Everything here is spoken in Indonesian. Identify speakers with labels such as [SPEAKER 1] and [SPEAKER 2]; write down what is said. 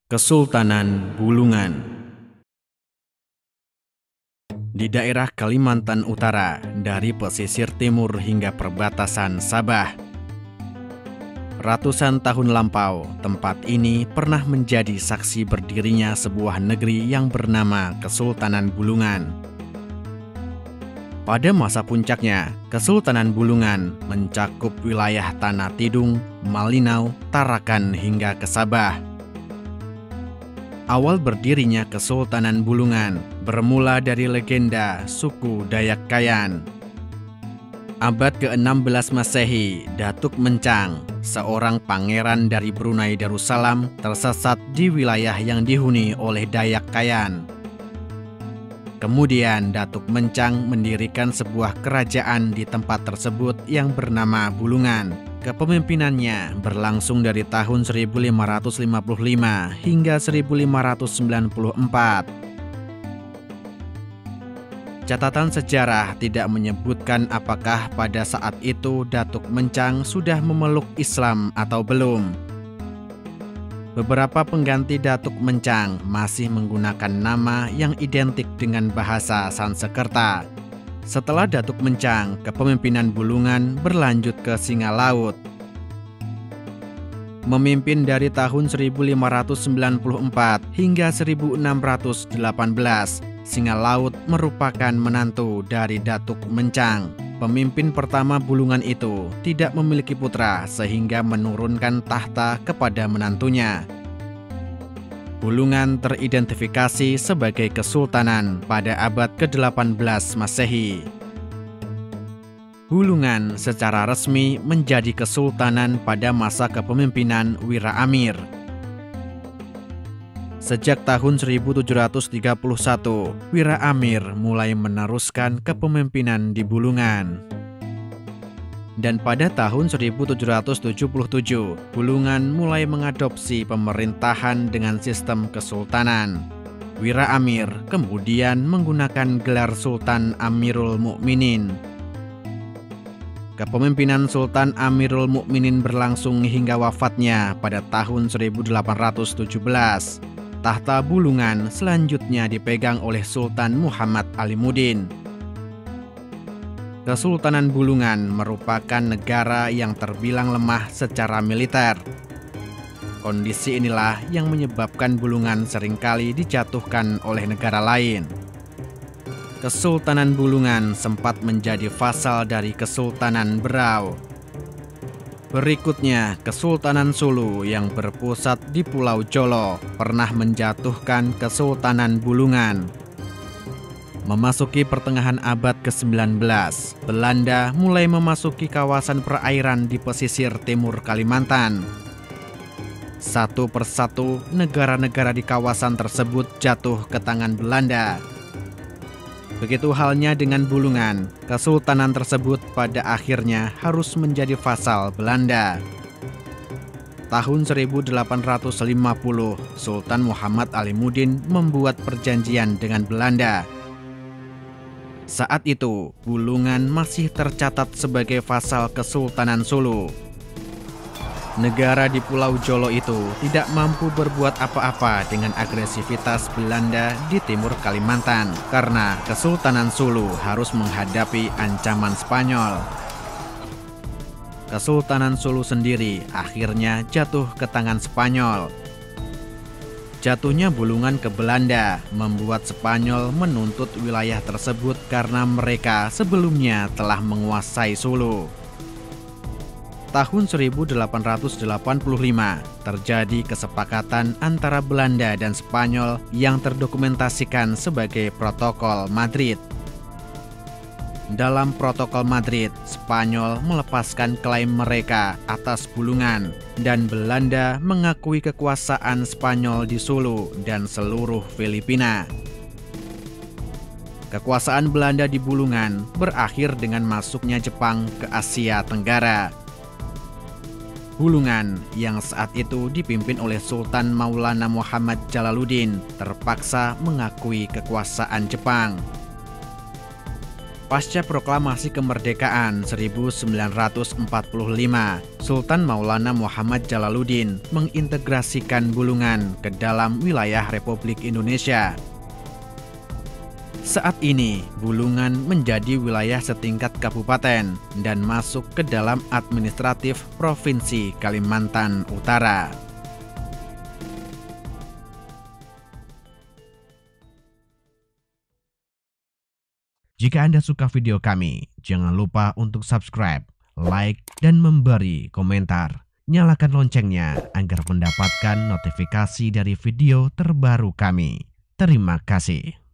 [SPEAKER 1] Kesultanan Bulungan. Di daerah Kalimantan Utara, dari pesisir timur hingga perbatasan Sabah. Ratusan tahun lampau, tempat ini pernah menjadi saksi berdirinya sebuah negeri yang bernama Kesultanan Bulungan. Pada masa puncaknya, Kesultanan Bulungan mencakup wilayah Tanah Tidung, Malinau, Tarakan hingga ke Sabah. Awal berdirinya Kesultanan Bulungan bermula dari legenda suku Dayak Kayan. Abad ke-16 Masehi, Datuk Mencang, seorang pangeran dari Brunei Darussalam, tersesat di wilayah yang dihuni oleh Dayak Kayan. Kemudian Datuk Mencang mendirikan sebuah kerajaan di tempat tersebut yang bernama Bulungan. Kepemimpinannya berlangsung dari tahun 1555 hingga 1594. Catatan sejarah tidak menyebutkan apakah pada saat itu Datuk Mencang sudah memeluk Islam atau belum. Beberapa pengganti Datuk Mencang masih menggunakan nama yang identik dengan bahasa Sanskerta. Setelah Datuk Mencang, kepemimpinan Bulungan berlanjut ke Singa Laut. Memimpin dari tahun 1594 hingga 1618, Singa Laut merupakan menantu dari Datuk Mencang. Pemimpin pertama Bulungan itu tidak memiliki putra sehingga menurunkan tahta kepada menantunya. Bulungan teridentifikasi sebagai kesultanan pada abad ke-18 Masehi. Bulungan secara resmi menjadi kesultanan pada masa kepemimpinan Wira Amir. Sejak tahun 1731, Wira Amir mulai meneruskan kepemimpinan di Bulungan. Dan pada tahun 1777, Bulungan mulai mengadopsi pemerintahan dengan sistem kesultanan. Wira Amir kemudian menggunakan gelar Sultan Amirul Mukminin. Kepemimpinan Sultan Amirul Mukminin berlangsung hingga wafatnya pada tahun 1817. Tahta Bulungan selanjutnya dipegang oleh Sultan Muhammad Alimuddin. Kesultanan Bulungan merupakan negara yang terbilang lemah secara militer. Kondisi inilah yang menyebabkan Bulungan seringkali dijatuhkan oleh negara lain. Kesultanan Bulungan sempat menjadi vasal dari Kesultanan Berau. Berikutnya, Kesultanan Sulu yang berpusat di Pulau Jolo pernah menjatuhkan Kesultanan Bulungan. Memasuki pertengahan abad ke-19, Belanda mulai memasuki kawasan perairan di pesisir timur Kalimantan. Satu persatu, negara-negara di kawasan tersebut jatuh ke tangan Belanda. Begitu halnya dengan Bulungan, kesultanan tersebut pada akhirnya harus menjadi vasal Belanda. Tahun 1850, Sultan Muhammad Alimuddin membuat perjanjian dengan Belanda. Saat itu, Bulungan masih tercatat sebagai vasal Kesultanan Sulu. Negara di Pulau Jolo itu tidak mampu berbuat apa-apa dengan agresivitas Belanda di timur Kalimantan karena Kesultanan Sulu harus menghadapi ancaman Spanyol. Kesultanan Sulu sendiri akhirnya jatuh ke tangan Spanyol. Jatuhnya Bulungan ke Belanda membuat Spanyol menuntut wilayah tersebut karena mereka sebelumnya telah menguasai Sulu. Tahun 1885 terjadi kesepakatan antara Belanda dan Spanyol yang terdokumentasikan sebagai Protokol Madrid. Dalam Protokol Madrid, Spanyol melepaskan klaim mereka atas Bulungan dan Belanda mengakui kekuasaan Spanyol di Sulu dan seluruh Filipina. Kekuasaan Belanda di Bulungan berakhir dengan masuknya Jepang ke Asia Tenggara. Bulungan yang saat itu dipimpin oleh Sultan Maulana Muhammad Jalaluddin terpaksa mengakui kekuasaan Jepang. Pasca proklamasi kemerdekaan 1945, Sultan Maulana Muhammad Jalaluddin mengintegrasikan Bulungan ke dalam wilayah Republik Indonesia. Saat ini, Bulungan menjadi wilayah setingkat kabupaten dan masuk ke dalam administratif Provinsi Kalimantan Utara. Jika Anda suka video kami, jangan lupa untuk subscribe, like, dan memberi komentar. Nyalakan loncengnya agar mendapatkan notifikasi dari video terbaru kami. Terima kasih.